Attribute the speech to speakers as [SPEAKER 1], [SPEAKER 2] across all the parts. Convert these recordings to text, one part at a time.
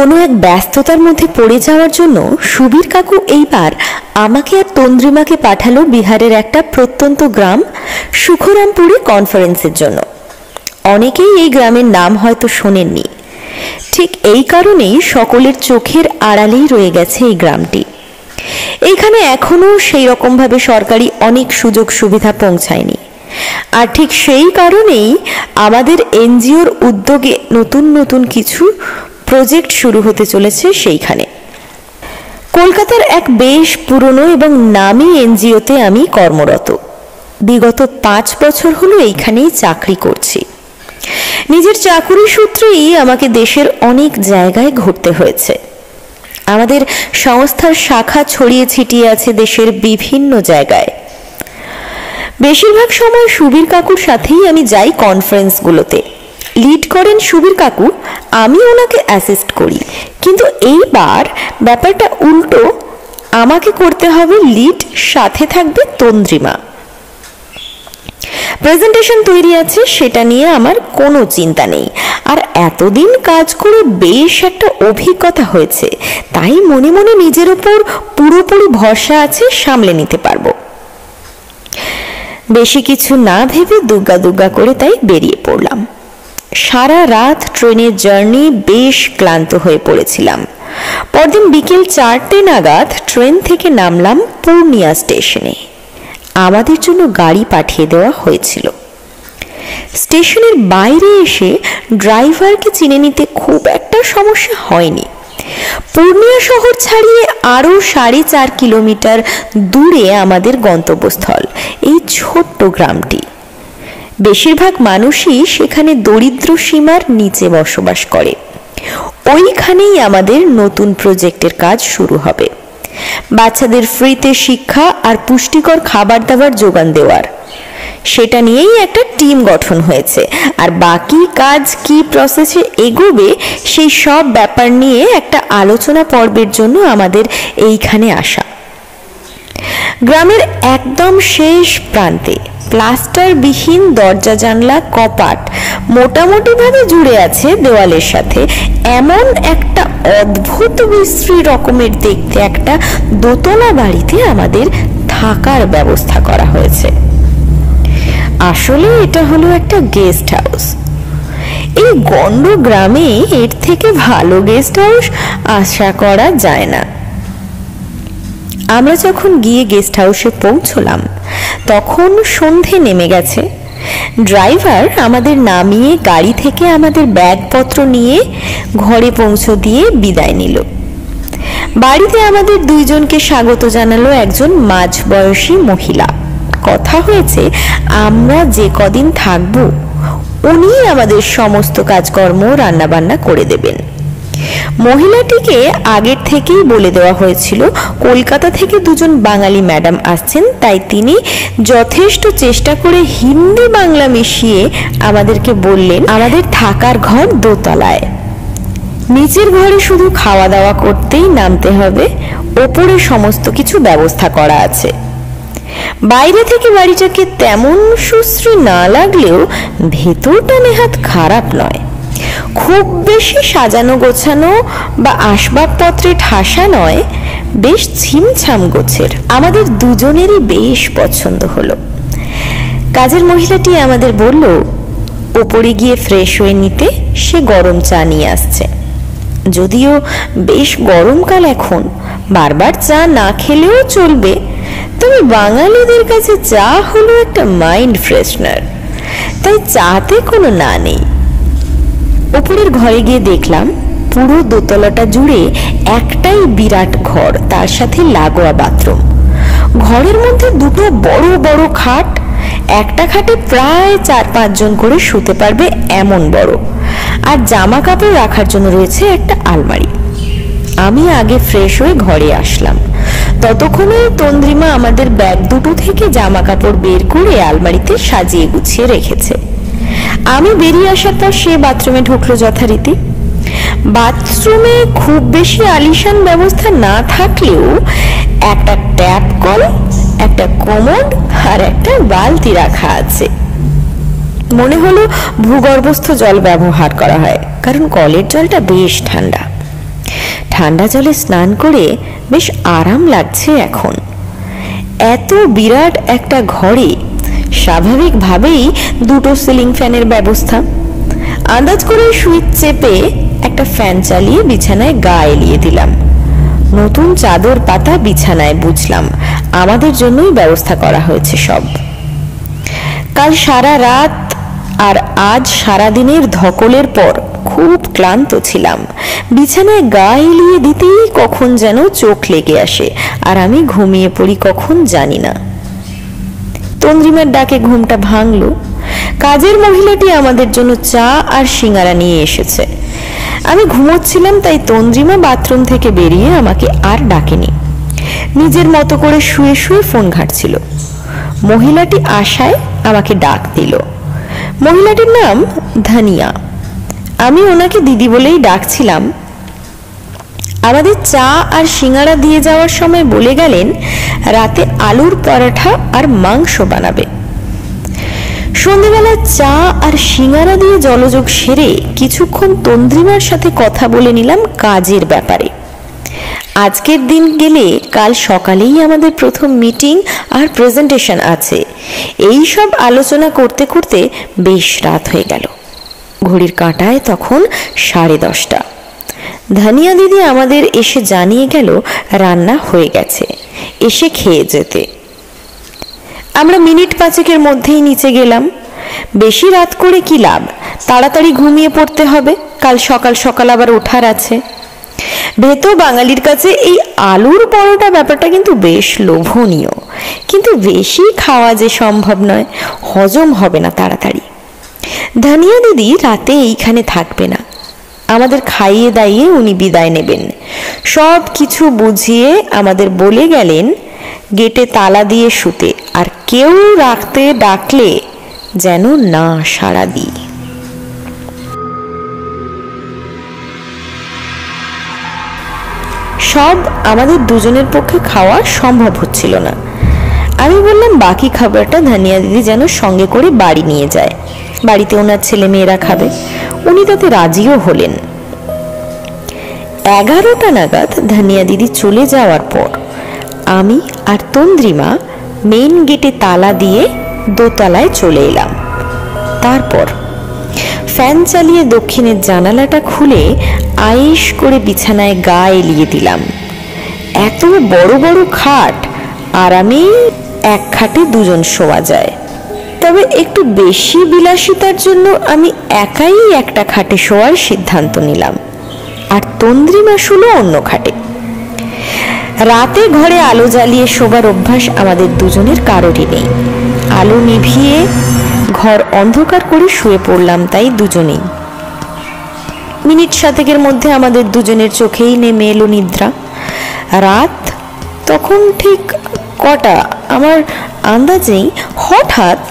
[SPEAKER 1] কোনো এক ব্যস্ততার মধ্যে পড়ে যাওয়ার জন্য সুবীর কাকু এইবার আমাকে আর তন্দ্রিমাকে পাঠালো বিহারের একটা প্রত্যন্ত গ্রাম সুখরামপুরে কনফারেন্সের জন্য। অনেকেই এই গ্রামের নাম হয়তো শোনেননি। ঠিক এই কারণেই সকলের চোখের আড়ালেই রয়ে গেছে এই গ্রামটি। এইখানে এখনো সেই রকমভাবে সরকারি অনেক সুযোগ সুবিধা পৌঁছায়নি। আর ঠিক সেই কারণেই আমাদের এনজিওর উদ্যোগে নতুন নতুন কিছু প্রজেক্ট শুরু হতে চলেছে সেইখানে। কলকাতার এক বেশ পুরনো এবং নামী এনজিওতে আমি কর্মরত। বিগত 5 বছর হলো এইখানেই চাকরি করছি। নিজের চাকুরি সূত্রেই আমাকে দেশের অনেক জায়গায় ঘুরতে হয়েছে। আমাদের সংস্থার শাখা ছড়িয়ে ছিটিয়ে আছে দেশের বিভিন্ন জায়গায়। বেশিরভাগ সময় সুবীর কাকুর সাথেই আমি যাই কনফারেন্সগুলোতে। লিড করেন সুবীর কাকু, আমি ওনাকে অ্যাসিস্ট করি। কিন্তু এইবার ব্যাপারটা উল্টো, আমাকে করতে হবে লিড, সাথে থাকবে তন্দ্রিমা। প্রেজেন্টেশন তৈরি আছে, সেটা নিয়ে আমার কোনো চিন্তা নেই। আর এতদিন কাজ করে বেশ একটা অভিজ্ঞতা হয়েছে, তাই মনে মনে নিজের উপর পুরোপুরি ভরসা আছে, সামলে নিতে পারবো। বেশি কিছু না ভেবে দুগ্গা দুগ্গা করে তাই বেরিয়ে পড়লাম। সারা রাত ট্রেনের জার্নি, বেশ ক্লান্ত হয়ে পড়েছিলাম। পরদিন বিকেল 4টে নাগাদ ট্রেন থেকে নামলাম পূর্ণিয়া স্টেশনে। আমাদের জন্য গাড়ি পাঠিয়ে দেওয়া হয়েছিল। স্টেশনের বাইরে এসে ড্রাইভারকে চিনে নিতে খুব একটা সমস্যা হয়নি। পূর্ণিয়া শহর ছাড়িয়ে আরো 4.5 কিলোমিটার দূরে আমাদের গন্তব্যস্থল, এই ছোট্ট গ্রামটি। বেশিরভাগ মানুষই সেখানে দরিদ্র সীমার নিচে বসবাস করে। ওইখানেই আমাদের নতুন প্রজেক্টের কাজ শুরু হবে। বাচ্চাদের ফ্রিতে শিক্ষা আর পুষ্টিকর খাবার দাবার যোগান দেওয়ার, সেটা নিয়েই একটা টিম গঠন হয়েছে। আর বাকি কাজ কি প্রসেসে এগোবে সেই সব ব্যাপার নিয়ে একটা আলোচনা পর্বের জন্য আমাদের এইখানে আসা। গ্রামের একদম শেষ প্রান্তে প্লাস্টারবিহীন দরজা জানলা কপাট মোটামুটি ভাবে জুড়ে আছে দেওয়ালের সাথে এমন একটা অদ্ভুত বিশ্রী রকমের দেখতে একটা দোতলা বাড়িতে আমাদের থাকার ব্যবস্থা করা হয়েছে। আসলে এটা হলো একটা গেস্ট হাউস। এই গন্ড গ্রামে এর থেকে ভালো গেস্ট হাউস আশা করা যায় না। আমরা যখন গিয়ে গেস্ট হাউসে পৌঁছলাম তখন সন্ধে নেমে গেছে। ড্রাইভার আমাদের নামিয়ে গাড়ি থেকে আমাদের ব্যাগপত্র নিয়ে ঘরে পৌঁছে দিয়ে বিদায় নিল। বাড়িতে আমাদের 2 জনকে স্বাগত জানালো একজন মাঝবয়সী মহিলা। কথা হয়েছে আমরা যে কদিন থাকবো উনি আমাদের সমস্ত কাজকর্ম রান্নাবান্না করে দেবেন। মহিলাটিকে আগের থেকেই বলে দেওয়া হয়েছিল কলকাতা থেকে 2 জন বাঙালি ম্যাডাম আসছেন, তাই তিনি যথেষ্ট চেষ্টা করে হিন্দি বাংলা মিশিয়ে আমাদেরকে বললেন আমাদের থাকার ঘর দোতলায়। নিচের ঘরে শুধু খাওয়া দাওয়া করতেই নামতে হবে, ওপরে সমস্ত কিছু ব্যবস্থা করা আছে। বাইরে থেকে বাড়িটাকে তেমন সুশ্রী না লাগলেও ভেতরটা নেহাত খারাপ নয়। খুব বেশি সাজানো গোছানো বা আসবাবপত্রে ঠাসা নয়, বেশ ছিমছাম গোছের। আমাদের 2 জনেরই বেশ পছন্দ হলো। কাজের মহিলাটি আমাদের বলল ওপরে গিয়ে ফ্রেশ হয়ে নিতে, সে গরম চা নিয়ে আসছে। যদিও বেশ গরমকাল এখন, বারবার চা না খেলেও চলবে, তবে বাঙালিদের কাছে চা হলো একটা মাইন্ড ফ্রেশনার, তাই চাতে কোনো না নেই। উপরের ঘরে গিয়ে দেখলাম পুরো দোতলাটা জুড়ে একটাই বিরাট ঘর, তার সাথে লাগোয়া বাথরুম। ঘরের মধ্যে 2টো বড় বড় খাট, একটা খাটে প্রায় 4-5 জন করে শুতে পারবে এমন বড়। আর জামা কাপড় রাখার জন্য রয়েছে একটা আলমারি। আমি আগে ফ্রেশ হয়ে ঘরে আসলাম, ততক্ষণে তন্দ্রিমা আমাদের ব্যাগ 2টো থেকে জামা কাপড় বের করে আলমারিতে সাজিয়ে গুছিয়ে রেখেছে। আমি বেরিয়ে আসার পর সে বাথরুমে ঢুকলো যথারীতি। বাথরুমে খুব বেশি আলিশান ব্যবস্থা না থাকলেও একটা ট্যাপ কল, একটা কোমোড আর একটা বালতি রাখা আছে। মনে হলো ভূগর্ভস্থ জল ব্যবহার করা হয়, কারণ কলের জলটা বেশ ঠান্ডা। ঠান্ডা জলে স্নান করে বেশ আরাম লাগছে এখন। এত বিরাট একটা ঘরে স্বাভাবিকভাবেই দুটো সিলিং ফ্যানের ব্যবস্থা। আন্দাজ করে সুইচ চেপে একটা ফ্যান চালিয়ে বিছানায় গা এলিয়ে দিলাম। নতুন চাদর পাতা বিছানায়, বুঝলাম আমাদের জন্যই ব্যবস্থা করা হয়েছে সব। কাল সারা রাত আর আজ সারাদিনের ধকলের পর খুব ক্লান্ত ছিলাম। বিছানায় গা এলিয়ে দিতেই কখন যেন চোখ লেগে আসে, আর আমি ঘুমিয়ে পড়ি কখন জানি না। তন্দ্রিমার ডাকে ঘুমটা ভাঙলো। কাজের মহিলাটি আমাদের জন্য চা আর সিঙ্গারা নিয়ে এসেছে। আমি ঘুমোচ্ছিলাম, তাই তন্দ্রিমা বাথরুম থেকে বেরিয়ে আমাকে আর ডাকেনি। নিজের মতো করে শুয়ে শুয়ে ফোন ঘাঁটছিল। মহিলাটি আশায় আমাকে ডাক দিল। মহিলাটির নাম ধানিয়া। আমি ওনাকে দিদি বলেই ডাকছিলাম। আমাদের চা আর সিঙ্গারা দিয়ে যাওয়ার সময় বলে গেলেন রাতে আলুর পরোটা আর মাংস বানাবে। সন্ধ্যেবেলা চা আর সিঙ্গারা দিয়ে জলযোগ সেরে কিছুক্ষণ তন্দ্রিমার সাথে কথা বলে নিলাম কাজের ব্যাপারে। আজকের দিন গেলে কাল সকালেই আমাদের প্রথম মিটিং আর প্রেজেন্টেশন আছে। এই সব আলোচনা করতে করতে বেশ রাত হয়ে গেল। ঘড়ির কাঁটায় তখন 10:30। ধানিয়া দিদি আমাদের এসে জানিয়ে গেল রান্না হয়ে গেছে, এসে খেয়ে যেতে। আমরা মিনিট 5-এর মধ্যেই নিচে গেলাম। বেশি রাত করে কি লাভ, তাড়াতাড়ি ঘুমিয়ে পড়তে হবে, কাল সকাল সকাল আবার ওঠার আছে। ভেতো বাঙালির কাছে এই আলুর পরোটা ব্যাপারটা কিন্তু বেশ লোভনীয়, কিন্তু বেশি খাওয়া যে সম্ভব নয়, হজম হবে না তাড়াতাড়ি। ধানিয়া দিদি রাতে এইখানে থাকবে না, আমাদের খাইয়ে দাইয়ে উনি বিদায় নেবেন। সব কিছু বুঝিয়ে আমাদের বলে গেলেন গেটে তালা দিয়ে শুতে, আর কেউ রাখতে ডাকলে যেন না সাড়া দিই। সব আমাদের দুজনের পক্ষে খাওয়া সম্ভব হচ্ছিল না। আমি বললাম বাকি খাবারটা ধানিয়া দিদি যেন সঙ্গে করে বাড়ি নিয়ে যায়, বাড়িতে ওনার ছেলে মেয়েরা খাবে। উনি তাতে রাজিও হলেন। 11টা নাগাদ ধানিয়া দিদি চলে যাওয়ার পর আমি আর তন্দ্রিমা মেইন গেটে তালা দিয়ে দোতলায় চলে এলাম। তারপর ফ্যান চালিয়ে দক্ষিণের জানালাটা খুলে আয়েশ করে বিছানায় গা এলিয়ে দিলাম। এত বড় বড় খাট, আরামেই এক খাটে দুজন শোয়া যায়। তবে একটু বেশি বিলাসিতার জন্য আমি একাই একটা খাটে শোয়ার সিদ্ধান্ত নিলাম, আর তন্দ্রিমা শুলো অন্য খাটে। রাতে ঘরে আলো জ্বালিয়ে শোবার অভ্যাস আমাদের দুজনের কারোরই নেই। আলো নিভিয়ে ঘর অন্ধকার করে শুয়ে পড়লাম তাই দুজনেই। মিনিট 7-এর মধ্যে আমাদের দুজনের চোখেই নেমে এলো নিদ্রা। রাত তখন ঠিক কটা আমার আন্দাজেই হঠাৎ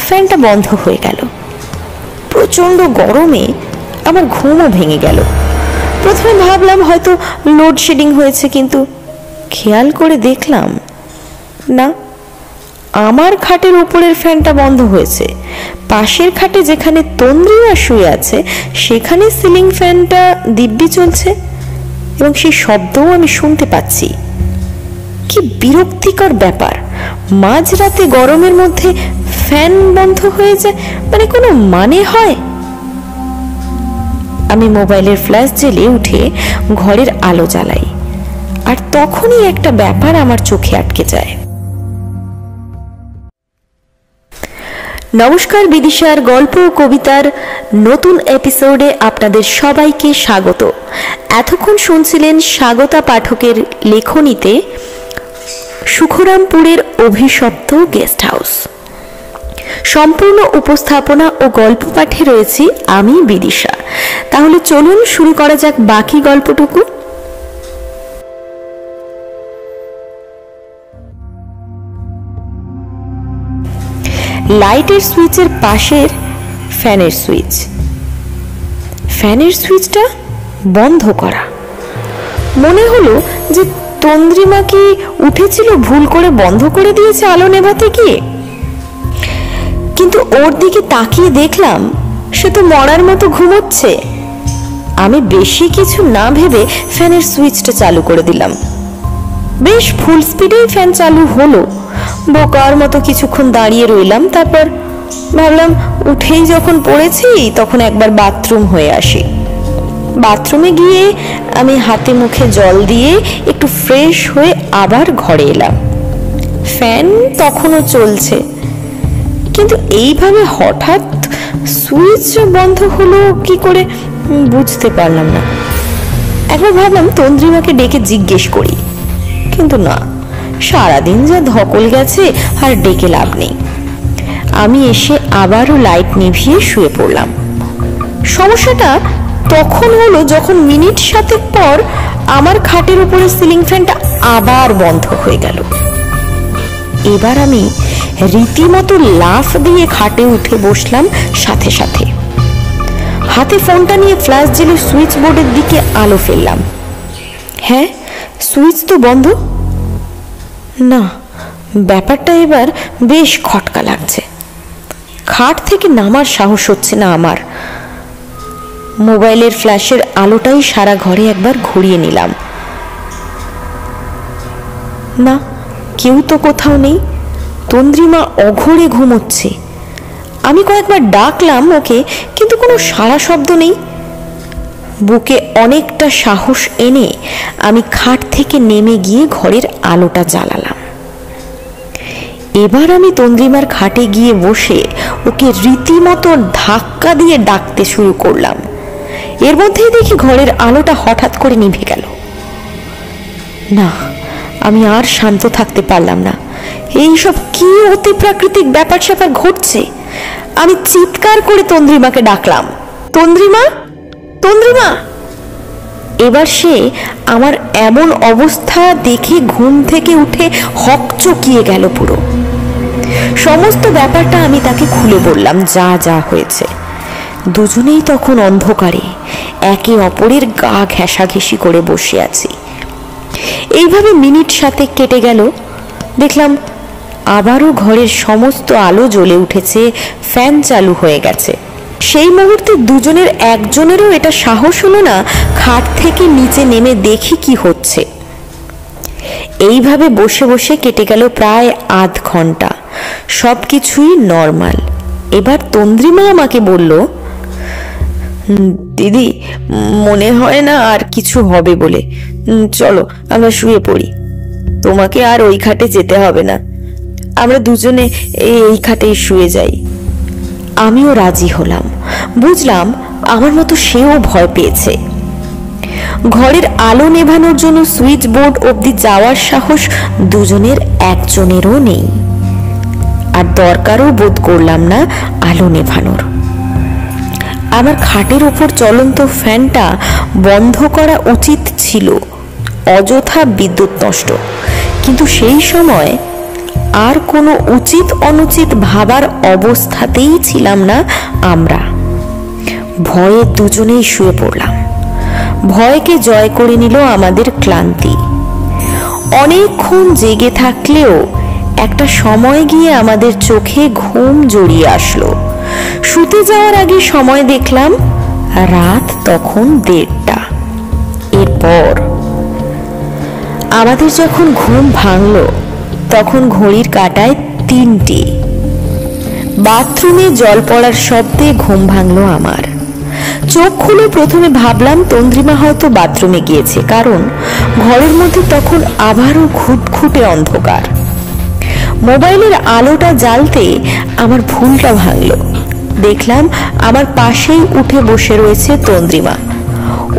[SPEAKER 1] ফ্যানটা বন্ধ হয়ে গেল। প্রচণ্ড গরমে আমার ঘুমও ভেঙে গেল। প্রথমে ভাবলাম হয়তো লোডশেডিং হয়েছে, কিন্তু খেয়াল করে দেখলাম না, আমার খাটের উপরের ফ্যানটা বন্ধ হয়েছে। পাশের খাটে যেখানে তন্দ্রিমা শুয়ে আছে সেখানে সিলিং ফ্যানটা দিব্যি চলছে এবং সেই শব্দও আমি শুনতে পাচ্ছি। কি বিরক্তিকর ব্যাপার, মাঝরাতে গরমের মধ্যে ফ্যান বন্ধ হয়ে যায়, মানে কোনো মানে হয়? আমি মোবাইলের ফ্ল্যাশ জ্বেলে উঠে ঘরের আলো জ্বালাই, আর তখনই একটা ব্যাপার আমার চোখে আটকে যায়। নমস্কার, বিদিশার গল্প ও কবিতার নতুন এপিসোডে আপনাদের সবাইকে স্বাগত। এতক্ষণ শুনছিলেন স্বাগতা পাঠকের লেখনীতে সুখরামপুরের অভিশপ্ত গেস্ট হাউস। সম্পূর্ণ উপস্থাপনা ও গল্প পাঠে রয়েছি আমি বিদিশা। তাহলে চলুন শুরু করা যাক বাকি গল্পটুকু। লাইটের সুইচের পাশের ফ্যানের সুইচটা বন্ধ করা। মনে হলো যে তন্দ্রিমা কি উঠেছিল, ভুল করে বন্ধ করে দিয়েছে আলো নেভাতে গিয়ে। কিন্তু ওর দিকে তাকিয়ে দেখলাম সে তো মরার মতো ঘুমোচ্ছে। আমি বেশি কিছু না ভেবে ফ্যানের সুইচটা চালু করে দিলাম। বেশ ফুল স্পিডেই ফ্যান চালু হলো। বোকার মতো কিছুক্ষণ দাঁড়িয়ে রইলাম। তারপর ভাবলাম উঠেই যখন পড়েছি তখন একবার বাথরুম হয়ে আসি। বাথরুমে গিয়ে আমি হাতে মুখে জল দিয়ে একটু ফ্রেশ হয়ে আবার ঘরে এলাম। ফ্যান তখনও চলছে, কিন্তু এইভাবে হঠাৎ সুইচ বন্ধ হলো কি করে বুঝতে পারলাম না। একবার ভাবলাম তন্দ্রিমাকে ডেকে জিজ্ঞেস করি, কিন্তু না, সারাদিন যা ধকল গেছে আর ডেকে লাভ নেই। আমি এসে আবারও লাইট নিভিয়ে শুয়ে পড়লাম। সমস্যাটা তখন হলো যখন মিনিট 7 পর আমার খাটের উপরে সিলিং ফ্যানটা আবার বন্ধ হয়ে গেল। এবার আমি রীতিমতো লাফ দিয়ে খাটে উঠে বসলাম। সাথে সাথে হাতে ফোনটা নিয়ে ফ্ল্যাশ জেলে সুইচ বোর্ডের দিকে আলো ফেললাম। হ্যাঁ, সুইচ তো বন্ধ। না, ব্যাপারটা এবার বেশ খটকা লাগছে। খাট থেকে নামার সাহস হচ্ছে না আমার। মোবাইলের ফ্ল্যাশের আলোটাই সারা ঘরে একবার ঘুরিয়ে নিলাম। না, কেউ তো কোথাও নেই। তন্দ্রিমা অঘোরে ঘুমোচ্ছে। আমি কয়েকবার ডাকলাম ওকে, কিন্তু কোনো সাড়া শব্দ নেই। বুকে অনেকটা সাহস এনে আমি খাট থেকে নেমে গিয়ে ঘরের আলোটা জ্বালালাম। এবার আমি তন্দ্রিমার খাটে গিয়ে বসে ওকে রীতিমতো ধাক্কা দিয়ে ডাকতে শুরু করলাম। এর মধ্যেই দেখি ঘরের আলোটা হঠাৎ করে নিভে গেল। না, আমি আর শান্ত থাকতে পারলাম না। এইসব কি অতি প্রাকৃতিক ব্যাপার স্যাপার ঘটছে। আমি চিৎকার করে তন্দ্রিমাকে ডাকলাম, তন্দ্রিমা, তন্দ্রিমা। এবার সে আমার এমন অবস্থা দেখে ঘুম থেকে উঠে হকচকিয়ে গেল পুরো। সমস্ত ব্যাপারটা আমি তাকে খুলে বললাম, যা যা হয়েছে। দুজনেই তখন অন্ধকারে একে অপরের গা ঘেঁষাঘেঁষি করে বসে আছি। এইভাবে মিনিট 7 কেটে গেল। দেখলাম আবারও ঘরের সমস্ত আলো জ্বলে উঠেছে, ফ্যান চালু হয়ে গেছে। সেই মুহূর্তে দুজনের একজনেরও এটা সাহস হলো না খাট থেকে নিচে নেমে দেখি কি হচ্ছে। এইভাবে বসে বসে কেটে গেল প্রায় আধ ঘন্টা। সবকিছুই নর্মাল। এবার তন্দ্রিমা আমাকে বলল, দিদি, মনে হয় না আর কিছু হবে বলে, চলো আমরা শুয়ে পড়ি। তোমাকে আর ওই খাটে যেতে হবে না, আমরা দুজনে এই খাটেই শুয়ে যাই। আমিও রাজি হলাম। বুঝলাম আমার মতো সেও ভয় পেয়েছে। ঘরের আলো নেভানোর জন্য সুইচ বোর্ড অবধি যাওয়ার সাহস দুজনের একজনেরও নেই, আর দরকারও বোধ করলাম না আলো নেভানোর। আমার খাটের ওপর চলন্ত ফ্যানটা বন্ধ করা উচিত ছিল, অযথা বিদ্যুৎ নষ্ট। কিন্তু সেই সময় আর কোনো উচিত অনুচিত ভাবার অবস্থাতেই ছিলাম না আমরা। ভয়ে দুজনেই শুয়ে পড়লাম। ভয়কে জয় করে নিল আমাদের ক্লান্তি। অনেকক্ষণ জেগে থাকলেও একটা সময় গিয়ে আমাদের চোখে ঘুম জড়িয়ে আসলো। শুতে যাওয়ার আগে সময় দেখলাম রাত তখন 1:30। এরপর আমাদের যখন ঘুম ভাঙল তখন ঘড়ির কাঁটায় 3টে। বাথরুমে জল পড়ার শব্দে ঘুম ভাঙলো আমার। চোখ খুলে প্রথমে ভাবলাম তন্দ্রিমা হয়তো বাথরুমে গিয়েছে, কারণ ঘরের মধ্যে তখন আবারও ঘুটঘুটে অন্ধকার। মোবাইলের আলোটা জ্বালতে আমার ভুলটা ভাঙলো। দেখলাম আমার পাশেই উঠে বসে রয়েছে তন্দ্রিমা।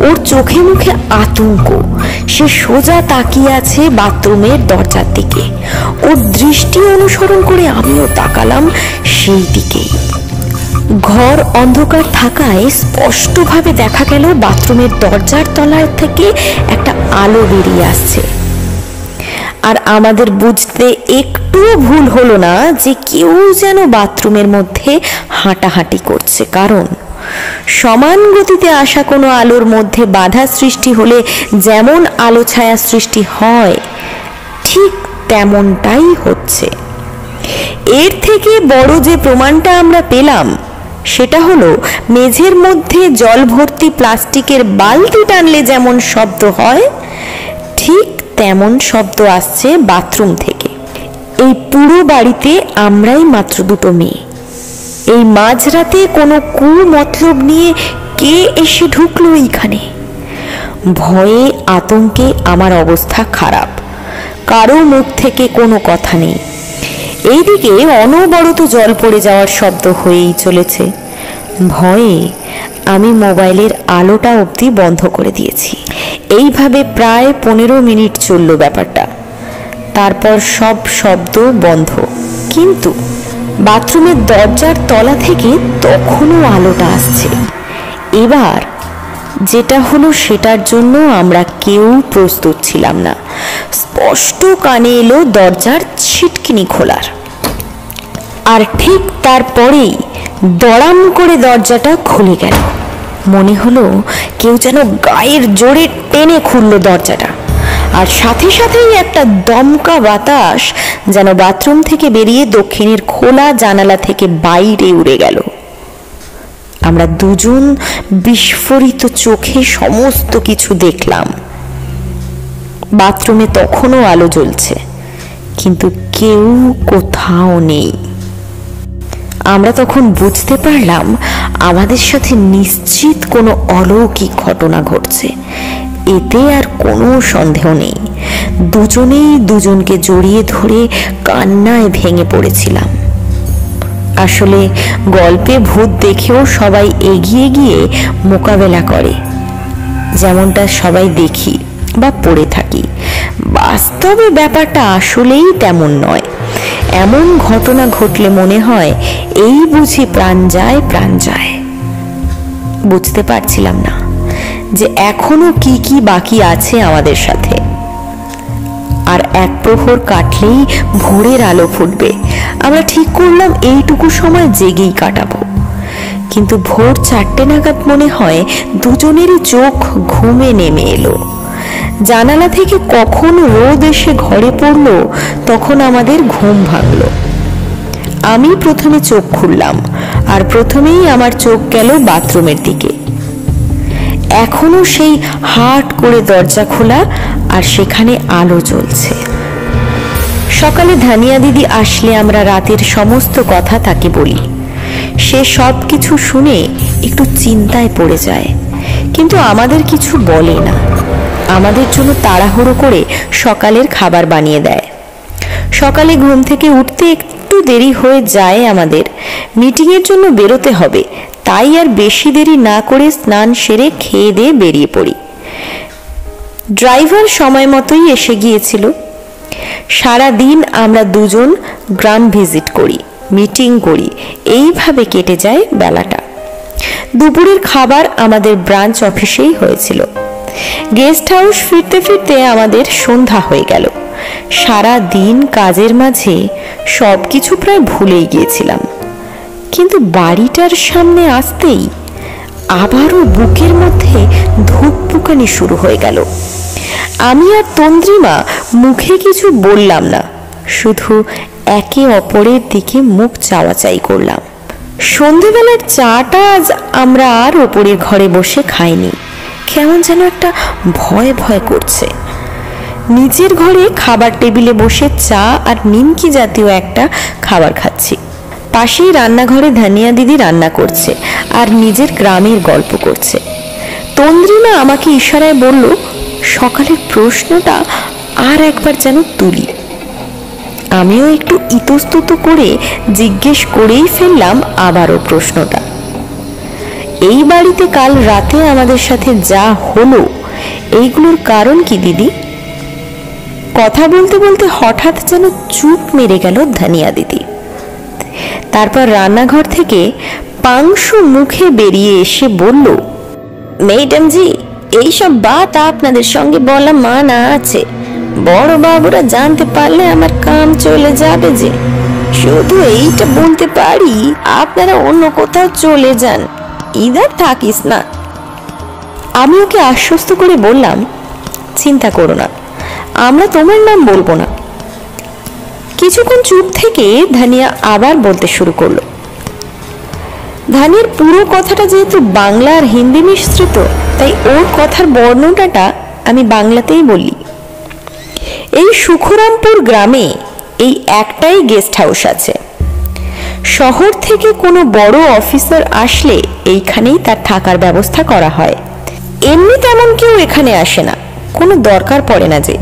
[SPEAKER 1] ওর চোখে মুখে আতঙ্ক। সে সোজা তাকিয়ে আছে বাথরুমের দরজার দিকে। ওর দৃষ্টি অনুসরণ করে আমিও তাকালাম সেই দিকেই। ঘর অন্ধকার থাকায় স্পষ্টভাবে দেখা গেল বাথরুমের দরজার তলায় থেকে একটা আলো বেরিয়ে আসছে। আর আমাদের বুঝতে একটুও ভুল হলো না যে কেউ যেন বাথরুমের মধ্যে হাঁটাহাঁটি করছে, কারণ সমান গতিতে আসা কোনো আলোর মধ্যে বাধা সৃষ্টি হলে যেমন আলো ছায়া সৃষ্টি হয় ঠিক তেমনটাই হচ্ছে। এর থেকে বড় যে প্রমাণটা আমরা পেলাম সেটা হলো মেঝের মধ্যে জল ভর্তি প্লাস্টিকের বালতি টানলে যেমন শব্দ হয়, ঠিক তেমন শব্দ আসছে বাথরুম থেকে। এই পুরো বাড়িতে আমরাই মাত্র দুটো মেয়ে। এই মাঝরাতে কোনো মতলব নিয়ে কে এসে ঢুকলো এইখানে? ভয়ে আতঙ্কে আমার অবস্থা খারাপ। কারো মুখ থেকে কোনো কথা নেই। এইদিকে অনবরত জল পড়ে যাওয়ার শব্দ হয়েই চলেছে। ভয়ে আমি মোবাইলের আলোটা অবধি বন্ধ করে দিয়েছি। এইভাবে প্রায় 15 মিনিট চলল ব্যাপারটা। তারপর সব শব্দ বন্ধ, কিন্তু বাথরুমের দরজার তলা থেকে তখনও আলোটা আসছে। এবার যেটা হলো সেটার জন্য আমরা কেউ প্রস্তুত ছিলাম না। স্পষ্ট কানে এলো দরজার ছিটকিনি খোলার, আর ঠিক তারপরেই দড়াম করে দরজাটা খুলে গেল। মনে হলো কেউ যেন গায়ের জোরে টেনে খুললো দরজাটা, আর সাথে সাথেই একটা দমকা বাতাস যেন বাথরুম থেকে বেরিয়ে দক্ষিণের খোলা জানালা থেকে বাইরে উড়ে গেল। আমরা দুজন বিস্ফোরিত চোখে সমস্ত কিছু দেখলাম। বাথরুমে তখনও আলো জ্বলছে, কিন্তু কেউ কোথাও নেই। আমরা তখন বুঝতে পারলাম আমাদের সাথে নিশ্চিত কোনো অলৌকিক ঘটনা ঘটছে। এতে আর কোনো সন্দেহ নেই। দুজনেই দুজনকে জড়িয়ে ধরে কান্নায় ভেঙে পড়েছিলাম। আসলে গল্পে ভূত দেখেও সবাই এগিয়ে গিয়ে মোকাবেলা করে, যেমনটা সবাই দেখি বা পড়ে থাকি। বাস্তবে ব্যাপারটা আসলেই তেমন নয়। এমন ঘটনা ঘটলে মনে হয় এই বুঝি প্রাণ যায় প্রাণ যায়। বুঝতে পারছিলাম না যে এখনো কি কি বাকি আছে আমাদের সাথে। আর এক প্রহর কাটলেই ভোরের আলো ফুটবে। আমরা ঠিক করলাম এইটুকু সময় জেগেই কাটাবো। কিন্তু ভোর 4টে নাগাদ মনে হয় দুজনেরই চোখ ঘুমে নেমে এলো। জানালা থেকে কখন রোদ এসে ঘরে পড়লো, তখন আমাদের ঘুম ভাঙলো। আমি প্রথমে চোখ খুললাম, আর প্রথমেই আমার চোখ গেল বাথরুমের দিকে। এখনো সেই হাট করে দরজা খোলা, আর সেখানে আলো জ্বলছে। সকালে ধানিয়া দিদি আসলে আমরা রাতের সমস্ত কথা তাকে বলি। সে সব কিছু শুনে একটু চিন্তায় পড়ে যায়, কিন্তু আমাদের কিছু বলে না। আমাদের জন্য তাড়াহুড়ো করে সকালের খাবার বানিয়ে দেয়। সকালে ঘুম থেকে উঠতে একটু দেরি হয়ে যায় আমাদের। মিটিংয়ের জন্য বেরোতে হবে, তাই আর বেশি দেরি না করে স্নান সেরে খেয়ে দিয়ে বেরিয়ে পড়ি। ড্রাইভার সময় মতোই এসে গিয়েছিল। সারা দিন আমরা দুজন গ্রাম ভিজিট করি, মিটিং করি, এইভাবে কেটে যায় বেলাটা। দুপুরের খাবার আমাদের ব্রাঞ্চ অফিসেই হয়েছিল। গেস্ট হাউস ফিরতে ফিরতে আমাদের সন্ধ্যা হয়ে গেল। সারা দিন কাজের মাঝে সবকিছু প্রায় ভুলেই গিয়েছিলাম, কিন্তু বাড়িটার সামনে আসতেই আবারও বুকের মধ্যে ধুকপুকানি শুরু হয়ে গেল। আমি আর তন্দ্রিমা মুখে কিছু বললাম না, শুধু একে অপরের দিকে মুখ চাওয়াচাই করলাম। সন্ধেবেলার চাটা আজ আমরা আর ওপরের ঘরে বসে খাইনি। কেমন যেন একটা ভয় ভয় করছে। নিচের ঘরে খাবার টেবিলে বসে চা আর নিমকি জাতীয় একটা খাবার খাচ্ছি। পাশেই রান্নাঘরে ধানিয়া দিদি রান্না করছে আর নিজের গ্রামের গল্প করছে। তন্দ্রিমা আমাকে ইশারায় বলল সকালের প্রশ্নটা আর একবার যেন তুলি। আমিও একটু ইতস্তত করে জিজ্ঞেস করেই ফেললাম আবারও প্রশ্নটা। এই বাড়িতে কাল রাতে আমাদের সাথে যা হলো, এইগুলোর কারণ কি দিদি? কথা বলতে বলতে হঠাৎ যেন চুপ মেরে গেল ধানিয়া দিদি। তারপর রান্নাঘর থেকে পাংশু মুখে বেরিয়ে এসে বলল, ম্যাডাম জি, এইসব বাত আপনাদের সঙ্গে বলা মানা আছে। বড় বাবুরা জানতে পারলে আমার কাম চলে যাবে যে। শুধু এইটা বলতে পারি, আপনারা অন্য কোথাও চলে যান, ইধার থাকিস না। আমি ওকে আশ্বস্ত করে বললাম, চিন্তা করো না, আমরা তোমার নাম বলবো না। কিছুক্ষণ চুপ থেকে ধানিয়া আবার বলতে শুরু করলো, ধানির পুরো কথাটা যেহেতু বাংলা আর হিন্দি মিশ্রিত, তাই ওর কথার বর্ণনাটা আমি বাংলাতেই বলি। এই সুখরামপুর গ্রামে এই একটাই গেস্ট হাউস আছে। শহর থেকে কোনো বড় অফিসার আসলে এইখানেই তার থাকার ব্যবস্থা করা হয়। এমনি তেমন কেউ এখানে আসে না, কোনো দরকার পড়ে না যে।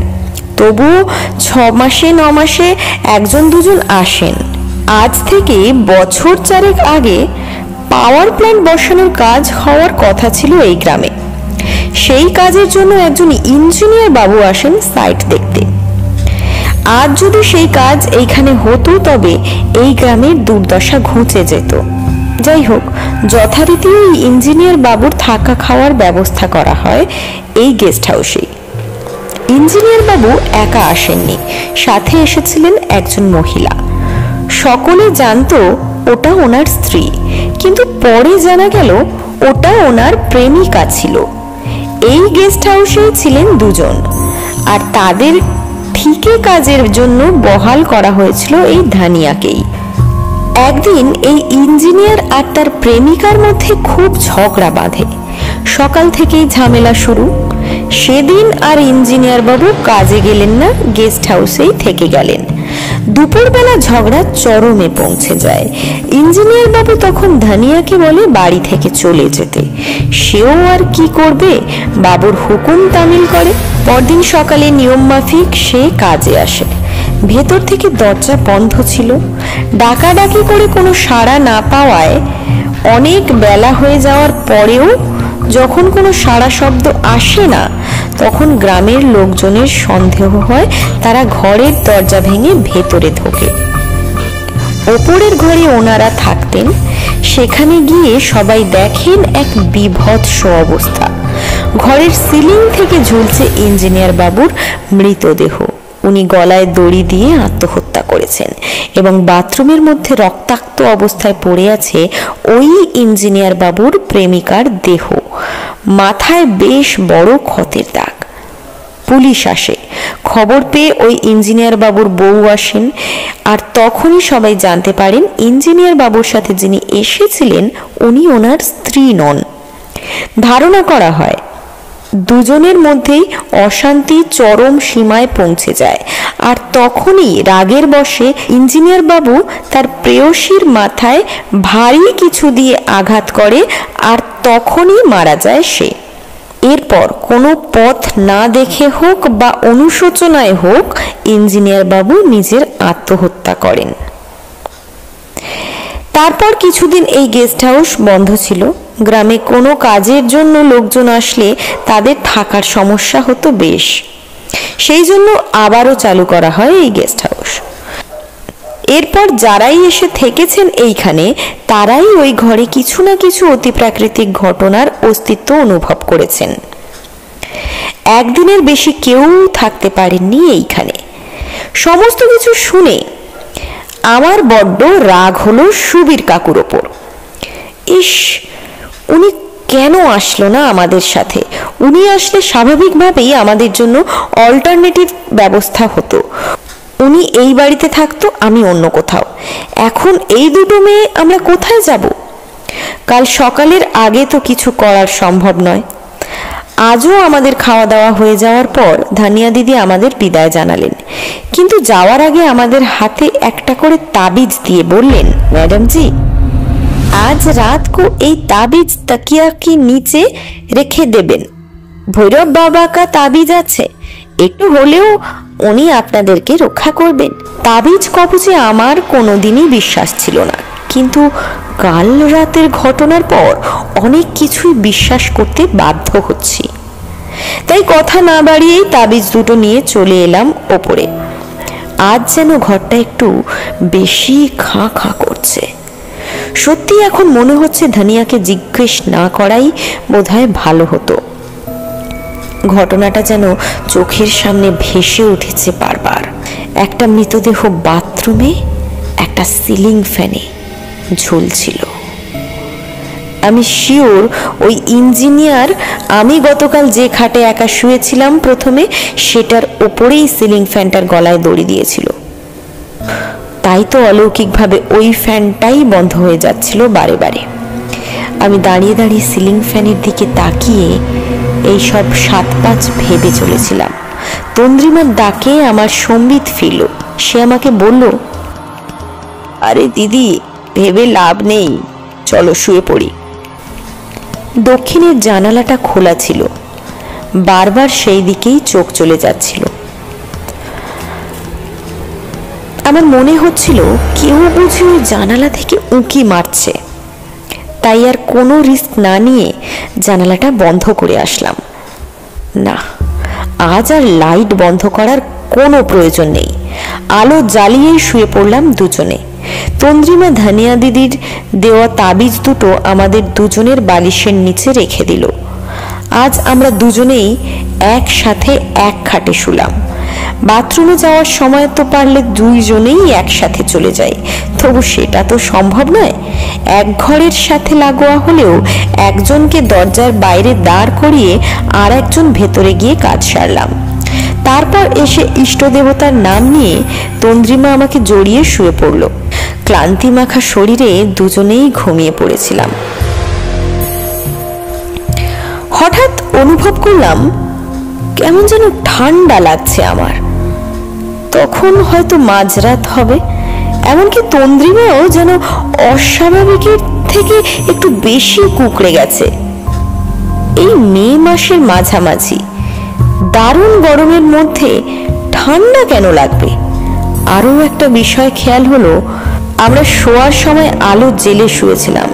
[SPEAKER 1] তবুও 6 মাসে 9 মাসে একজন দুজন আসেন। আজ থেকে বছর 4 আগে পাওয়ার প্ল্যান্ট বসানোর কাজ হওয়ার কথা ছিল এই গ্রামে। সেই কাজের জন্য একজন ইঞ্জিনিয়ার বাবু আসেন সাইট দেখতে। আজ যদি সেই কাজ এইখানে হতো তবে এই গ্রামের দুর্দশা ঘুচে যেত। যাই হোক, যথারীতি ওই ইঞ্জিনিয়ার বাবুর থাকা খাওয়ার ব্যবস্থা করা হয় এই গেস্ট হাউসে। ইঞ্জিনিয়ার বাবু একা আসেননি, সাথে এসেছিলেন একজন মহিলা। সকলে জানতো ওটা ওনার স্ত্রী, কিন্তু পরে জানা গেল ওটা ওনার প্রেমিকা ছিল। এই গেস্ট হাউসে ছিলেন দুজন, আর তাদের ঠিকই কাজের জন্য বহাল করা হয়েছিল এই ধানিয়াকেই। একদিন এই ইঞ্জিনিয়ার আর তার প্রেমিকার মধ্যে খুব ঝগড়া বাঁধে। সকাল থেকেই ঝামেলা শুরু। সেদিন আর ইঞ্জিনিয়ার বাবু কাজে গেলেন না, গেস্ট হাউসেই থেকে গেলেন। দুপুরবেলা ঝগড়া চরমে পৌঁছে যায়। ইঞ্জিনিয়ার বাবু তখন ধানিয়াকে বলে বাড়ি থেকে চলে যেতে। সেও আর কি করবে, বাবুর হুকুম তামিল করে। পরদিন সকালে নিয়ম মাফিক সে কাজে আসে। ভেতর থেকে দরজা বন্ধ ছিল। ডাকাডাকি করে কোনো সাড়া না পাওয়ায় অনেক বেলা হয়ে যাওয়ার পরেও যখন কোনো সাড়া শব্দ আসে না, তখন গ্রামের লোকজনের সন্দেহ হয় তারা ঘরের দরজা ভেঙে ভেতরে ঢোকে। ওপরের ঘরে ওনারা থাকতেন। সেখানে গিয়ে সবাই দেখেন এক বীভৎস অবস্থা। ঘরের সিলিং থেকে ঝুলছে ইঞ্জিনিয়ার বাবুর মৃতদেহ। উনি গলায় দড়ি দিয়ে আত্মহত্যা করেছেন এবং বাথরুমের মধ্যে রক্তাক্ত অবস্থায় পড়ে আছে ওই ইঞ্জিনিয়ার বাবুর প্রেমিকার দেহ। মাথায় বেশ বড় ক্ষতের দাগ। পুলিশ আসে। খবর পেয়ে ওই ইঞ্জিনিয়ার বাবুর বউ আসেন, আর তখনই সবাই জানতে পারেন ইঞ্জিনিয়ার বাবুর সাথে যিনি এসেছিলেন উনি ওনার স্ত্রী নন। ধারণা করা হয় দুজনের মধ্যেই অশান্তি চরম সীমায় পৌঁছে যায়, আর তখনই রাগের বশে ইঞ্জিনিয়ার বাবু তার প্রেয়সীর মাথায় ভারী কিছু দিয়ে আঘাত করে, আর তখনই মারা যায় সে। এরপর কোনো পথ না দেখে হোক বা অনুশোচনায় হোক ইঞ্জিনিয়ার বাবু নিজের আত্মহত্যা করেন। তারপর কিছুদিন এই গেস্ট হাউস বন্ধ ছিল। গ্রামে কোনো কাজের জন্য লোকজন আসলে তাদের থাকার সমস্যা হতো বেশ। সেই জন্য আবারও চালু করা হয় এই গেস্ট হাউস। এরপর যারাই এসে থেকেছেন এইখানে তারাই ওই ঘরে কিছু না কিছু অতিপ্রাকৃতিক ঘটনার অস্তিত্ব অনুভব করেছেন। একদিনের বেশি কেউ থাকতে পারেননি এইখানে। সমস্ত কিছু শুনে আমার বড্ড রাগ হলো সুবীর কাকুর ওপর। ইস, উনি কেন আসলো না আমাদের সাথে? উনি আসলে স্বাভাবিকভাবেই আমাদের জন্য অল্টারনেটিভ ব্যবস্থা হতো। উনি এই বাড়িতে থাকতো, আমি অন্য কোথাও। এখন এই দুটো মেয়ে আমরা কোথায় যাব? কাল সকালের আগে তো কিছু করার সম্ভব নয়। আজও আমাদের খাওয়া দাওয়া হয়ে যাওয়ার পর ধানিয়া দিদি আমাদের বিদায় জানালেন, কিন্তু যাওয়ার আগে আমাদের হাতে একটা করে তাবিজ দিয়ে বললেন, मैडम जी आज रात को এই তাবিজ तकिया के नीचे রেখে দেবেন। ভৈরব বাবা কা তাবিজ আছে, একটু হলেও উনি আপনাদেরকে রক্ষা করবেন। তাবিজ কবজে আমার কোনোদিনই বিশ্বাস ছিল না, কিন্তু কাল রাতের ঘটনার পর অনেক কিছুই বিশ্বাস করতে বাধ্য হচ্ছি। তাই কথা না বাড়িয়েই তাবিজ দুটো নিয়ে চলে এলাম ওপরে। আজ যেন ঘরটা একটু বেশি খাঁ খাঁ করছে। সত্যি এখন মনে হচ্ছে ধানিয়াকে জিজ্ঞেস না করাই বোধহয় ভালো হতো। ঘটনাটা যেন চোখের সামনে ভেসে উঠেছে বারবার। একটা মৃতদেহ বাথরুমে একটা সিলিং ফ্যানে ঝুলছিল। আমি শিওর ওই ইঞ্জিনিয়ার আমি গতকাল যে খাটে একা শুয়েছিলাম প্রথমে, সেটার ওপরেই সিলিং ফ্যানটার গলায় দড়ি দিয়েছিল। তাই তো অলৌকিকভাবে ওই ফ্যানটাই বন্ধ হয়ে যাচ্ছিল বারে বারে। আমি দাঁড়িয়ে দাঁড়িয়ে সিলিং ফ্যানের দিকে তাকিয়ে এইসব 7-5 ভেবে চলেছিলাম। তন্দ্রিমার ডাকে আমার সম্বিত ফিরল। সে আমাকে বলল, আরে দিদি, ভেবে লাভ নেই, চলো শুয়ে পড়ি। দক্ষিণের জানালাটা খোলা ছিল, বারবার সেই দিকেই চোখ চলে যাচ্ছিল। আমার মনে হচ্ছিল কেউ বুঝি ওই জানালা থেকে উঁকি মারছে। তাই আর কোনো রিস্ক না নিয়ে জানালাটা বন্ধ করে আসলাম। না, আজ আর লাইট বন্ধ করার কোনো প্রয়োজন নেই। আলো জ্বালিয়েই শুয়ে পড়লাম দুজনে। তন্দ্রিমা ধানিয়া দিদির দেওয়া তাবিজ দুটো আমাদের দুজনের বালিশের নিচে রেখে দিল। আজ আমরা দুজনেই একসাথে এক খাটে শুলাম। বাথরুমে যাওয়ার সময় তো পারলে দুইজনেই একসাথে চলে যাই, তবু সেটা তো সম্ভব নয়। এক ঘরের সাথে লাগোয়া হলেও একজনকে দরজার বাইরে দাঁড় করিয়ে আর একজন ভেতরে গিয়ে কাজ সারলাম। তারপর এসে ইষ্ট দেবতার নাম নিয়ে তন্দ্রিমা আমাকে জড়িয়ে শুয়ে পড়ল। ক্লান্তি মাখা শরীরে দুজনেই ঘুমিয়ে পড়েছিলাম। হঠাৎ অনুভব করলাম কেমন যেন ঠান্ডা লাগছে আমার। তখন হয়তো মাঝরাত হবে, এমনকি তন্দ্রিমাও যেন অস্বাভাবিকের থেকে একটু বেশি কুঁকড়ে গেছে। এই মে মাসের মাঝামাঝি দারুণ গরমের মধ্যে ঠান্ডা কেন লাগবে? আরো একটা বিষয় খেয়াল হলো, আমরা শোয়ার সময় আলো জ্বেলে শুয়েছিলাম,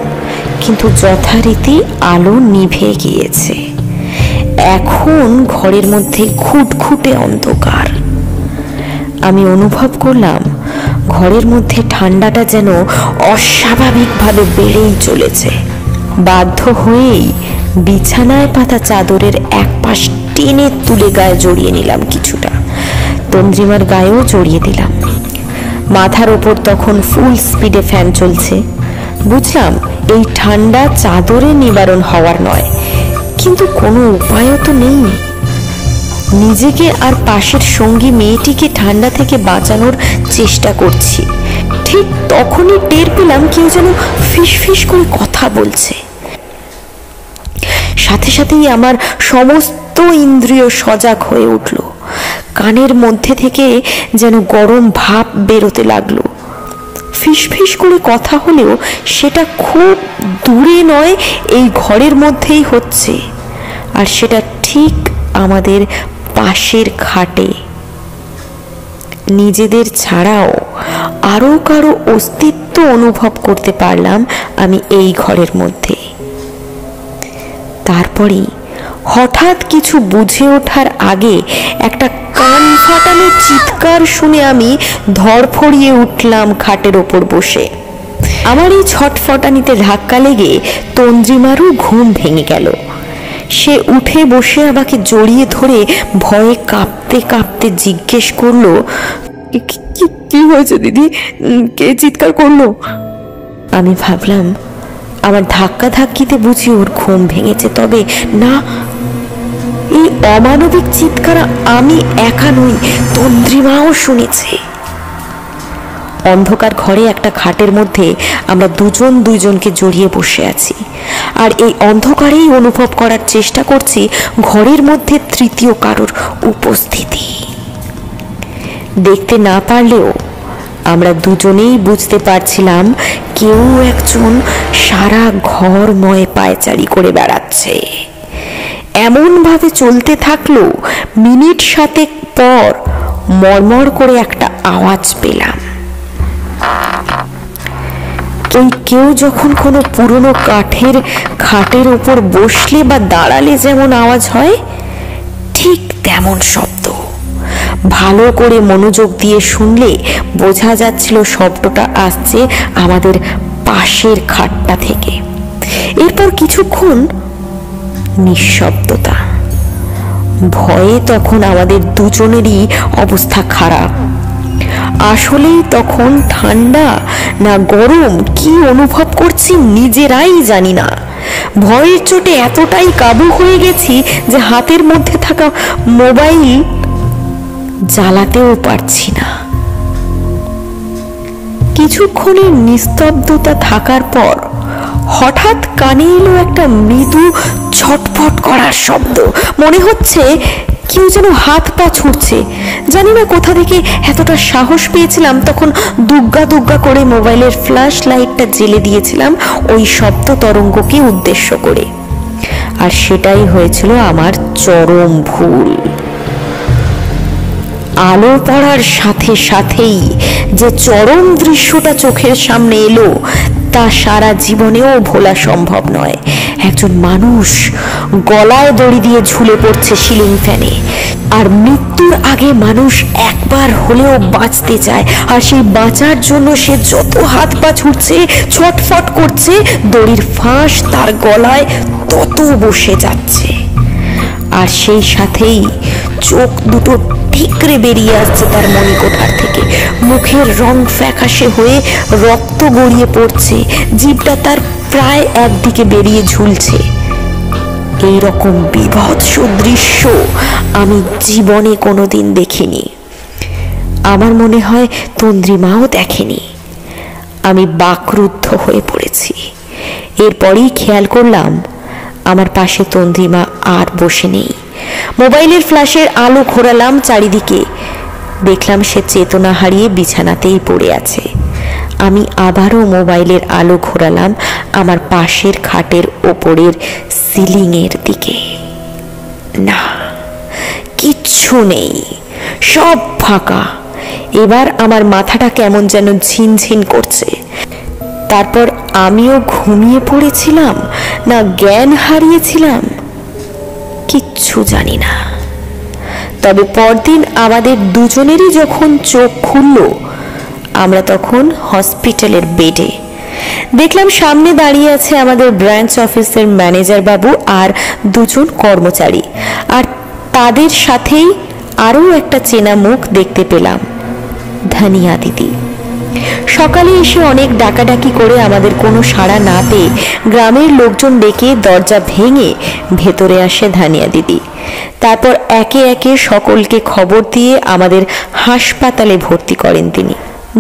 [SPEAKER 1] কিন্তু যথারীতি আলো নিভে গিয়েছে। এখন ঘরের মধ্যে ঘুটঘুটে অন্ধকার। আমি অনুভব করলাম ঘরের মধ্যে ঠান্ডাটা যেন অস্বাভাবিকভাবে বেড়েই চলেছে। বাধ্য হয়েই বিছানায় পাতা চাদরের এক পাশ টেনে তুলে গায়ে জড়িয়ে নিলাম কিছুটা। তন্দ্রিমার গায়েও জড়িয়ে দিলাম। মাথার ওপর তখন ফুল স্পিডে ফ্যান চলছে। বুঝলাম এই ঠান্ডা চাদরে নিবারণ হওয়ার নয়, কিন্তু কোনো উপায়ও তো নেই। নিজেকে আর পাশের সঙ্গী মেয়েটিকে ঠান্ডা থেকে বাঁচানোর চেষ্টা করছি। ঠিক তখনই টের পেলাম কেউ যেন ফিস ফিস করে কথা বলছে। সাথে সাথেই আমার সমস্ত ইন্দ্রিয় সজাগ হয়ে উঠল। কানের মধ্যে থেকে যেন গরম ভাপ বেরোতে লাগলো। ফিস ফিস করে কথা হলেও সেটা খুব দূরে নয়, এই ঘরের মধ্যেই হচ্ছে। আর সেটা ঠিক আমাদের পাশের খাটে। নিজেদের ছাড়াও আরো কারো অস্তিত্ব অনুভব করতে পারলাম আমি এই ঘরের মধ্যে। তারপরে হঠাৎ কিছু বুঝে ওঠার আগে একটা কান ফাটানো চিৎকার শুনে আমি ধড়ফড়িয়ে উঠলাম খাটের ওপর বসে। আমার এই ছটফটানিতে ধাক্কা লেগে তন্দ্রিমারও ঘুম ভেঙে গেল। সে উঠে বসে আমাকে জড়িয়ে ধরে ভয়ে কাঁপতে কাঁপতে জিজ্ঞেস করলো, কি হয়েছে দিদি, কে চিৎকার করলো? আমি ভাবলাম আমার ধাক্কা ধাক্কিতে বুঝি ওর ঘুম ভেঙেছে, তবে না, এই অমানবিক চিৎকার আমি একা নই, তন্দ্রিমাও শুনেছে। অন্ধকার ঘরে একটা খাটের মধ্যে আমরা দুজন দুইজনকে জড়িয়ে বসে আছি, আর এই অন্ধকারেই অনুভব করার চেষ্টা করছি ঘরের মধ্যে তৃতীয় কারোর উপস্থিতি। দেখতে না পারলেও আমরা দুজনেই বুঝতে পারছিলাম কেউ একজন সারা ঘরময় পায়চারি করে বেড়াচ্ছে। এমন ভাবে চলতে থাকলো, মিনিট 7 পর মরমর করে একটা আওয়াজ পেলাম। কেউ যখন কোনো পুরনো কাঠের খাটের উপর বসলে বা দাঁড়ালে যেমন আওয়াজ হয়, ঠিক তেমন শব্দ। ভালো করে মনোযোগ দিয়ে শুনলে বোঝা যাচ্ছিল শব্দটা আসছে আমাদের পাশের খাটটা থেকে। এরপর কিছুক্ষণ নিঃশব্দতা। ভয়ে তখন আমাদের দুজনেরই অবস্থা খারাপ। আসলেই তখন ঠান্ডা না গরম কি অনুভব করছি নিজেরাই জানি না। ভয়ের চোটে এতটাই কাবু হয়ে গেছি যে হাতের মধ্যে থাকা মোবাইল জ্বালাতেও পারছি না। কিছুক্ষণের নিস্তব্ধতা থাকার পর হঠাৎ কানে এলো একটা মৃদু ছটফট করার শব্দ। মনে হচ্ছে কেউ যেন হাত পা ছুটছে। জানি না কোথা থেকে এতটা সাহস পেয়েছিলাম, তখন দুগ্গা দুগ্গা করে মোবাইলের ফ্ল্যাশ লাইটটা জ্বেলে দিয়েছিলাম ওই শব্দ তরঙ্গকে উদ্দেশ্য করে। আর সেটাই হয়েছিল আমার চরম ভুল। আলো পড়ার সাথে সাথেই যে চরম দৃশ্যটা চোখের সামনে এলো তা সারা জীবনেও ভোলা সম্ভব নয়। একজন মানুষ গলায় দড়ি দিয়ে ঝুলে পড়ছে সিলিং ফ্যানে। আর মৃত্যুর আগে মানুষ একবার হলেও বাঁচতে চায়, আর সেই বাঁচার জন্য সে যত হাত পা ছুটছে, ছটফট করছে, দড়ির ফাঁস তার গলায় তত বসে যাচ্ছে। আর সেই সাথেই চোখ দুটো ঠিকরে বেরিয়ে আসছে তার মণিকোঠার থেকে। মুখের রং ফ্যাকাশে হয়ে রক্ত গড়িয়ে পড়ছে, জিভটা তার প্রায় একদিকে বেরিয়ে ঝুলছে। এইরকম বীভৎস দৃশ্য আমি জীবনে কোনোদিন দেখিনি। আমার মনে হয় তন্দ্রিমাও দেখেনি। আমি বাকরুদ্ধ হয়ে পড়েছি। এরপরেই খেয়াল করলাম আমার পাশে তন্দ্রিমা আর বসে নেই। মোবাইলের ফ্ল্যাশের আলো ঘোরালাম চারিদিকে, দেখলাম সে চেতনা হারিয়ে বিছানাতেই পড়ে আছে। আমি আবারও মোবাইলের আলো ঘোরালাম আমার পাশের খাটের ওপরের সিলিংয়ের দিকে। না, কিচ্ছু নেই, সব ফাঁকা। এবার আমার মাথাটা কেমন যেন ঝিনঝিন করছে। তারপর আমিও ঘুমিয়ে পড়েছিলাম না জ্ঞান হারিয়েছিলাম কিচ্ছু জানি না। তবে পরদিন আমাদের দুজনেরই যখন চোখ খুলল, আমরা তখন হসপিটালের বেডে। দেখলাম সামনে দাঁড়িয়ে আছে আমাদের ব্রাঞ্চ অফিসের ম্যানেজার বাবু আর দুজন কর্মচারী, আর তাদের সাথেই আরও একটা চেনা মুখ দেখতে পেলাম, ধানিয়া দিদি। সকালে এসে অনেক ডাকাডাকি করে আমাদের কোনো সাড়া না পেয়ে গ্রামের লোকজন ডেকে দরজা ভেঙে ভেতরে আসে ধানিয়া দিদি। তারপর একে একে সকলকে খবর দিয়ে আমাদের হাসপাতালে ভর্তি করেন তিনি।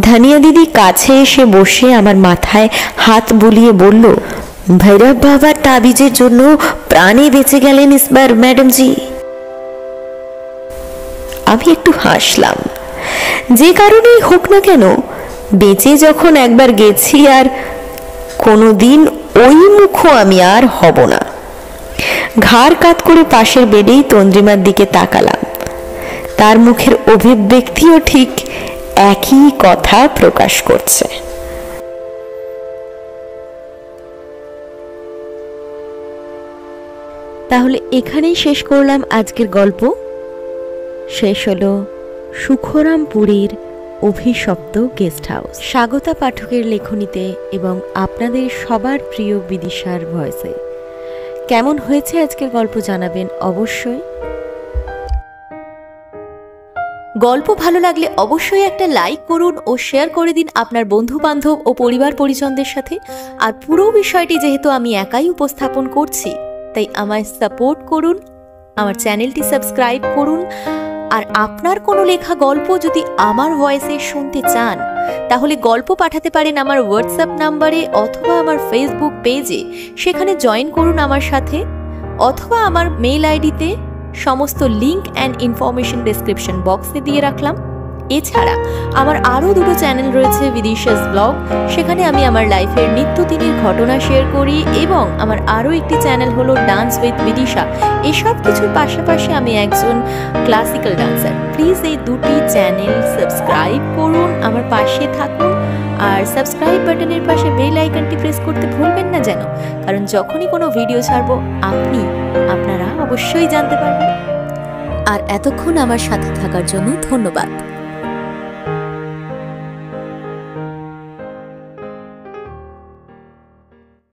[SPEAKER 1] ধানিয়া দিদি কাছে এসে বসে আমার মাথায় হাত বুলিয়ে বলল, ভৈরব বাবার তাবিজের জন্য প্রাণে বেঁচে গেলেন ইসবার ম্যাডাম জি। আমি একটু হাসলাম। যে কারণেই হোক না কেন, বেঁচে যখন একবার গেছি আর কোনোদিন ওই মুখও আমি আর হব না। ঘাড় কাত করে পাশের বেডেই তন্দ্রিমার দিকে তাকালাম। তার মুখের অভিব্যক্তিও ঠিক একই কথা প্রকাশ করছে।
[SPEAKER 2] তাহলে এখানেই শেষ করলাম আজকের গল্প। শেষ হলো সুখরামপুরীর অভিশপ্ত গেস্ট হাউস, স্বাগতা পাঠকের লেখনীতে এবং আপনাদের সবার প্রিয় বিদিশার ভয়েসে। কেমন হয়েছে আজকের গল্প জানাবেন অবশ্যই। গল্প ভালো লাগলে অবশ্যই একটা লাইক করুন ও শেয়ার করে দিন আপনার বন্ধু বান্ধব ও পরিবার পরিজনদের সাথে। আর পুরো বিষয়টি যেহেতু আমি একাই উপস্থাপন করছি, তাই আমায় সাপোর্ট করুন, আমার চ্যানেলটি সাবস্ক্রাইব করুন। আর আপনার কোনো লেখা গল্প যদি আমার ভয়েসে শুনতে চান, তাহলে গল্প পাঠাতে পারেন আমার হোয়াটসঅ্যাপ নাম্বারে অথবা আমার ফেসবুক পেজে। সেখানে জয়েন করুন আমার সাথে, অথবা আমার মেইল আইডিতে। সমস্ত লিঙ্ক অ্যান্ড ইনফরমেশন ডেসক্রিপশন বক্সে দিয়ে রাখলাম। এছাড়া আমার আরও দুটো চ্যানেল রয়েছে, বিদিশাস ব্লগ, সেখানে আমি আমার লাইফের নিত্যদিনের ঘটনা শেয়ার করি, এবং আমার আরও একটি চ্যানেল হলো ডান্স উইথ বিদিশা। এসব কিছুর পাশাপাশি আমি একজন ক্লাসিক্যাল ডান্সার। প্লিজ এই দুটি চ্যানেল সাবস্ক্রাইব করুন, আমার পাশে থাকুন। আর সাবস্ক্রাইব বাটনের পাশে বেল আইকনটি প্রেস করতে ভুলবেন না যেন, কারণ যখনই কোনো ভিডিও ছাড়বো আপনারা অবশ্যই জানতে পারবেন। আর এতক্ষণ আমার সাথে থাকার জন্য ধন্যবাদ।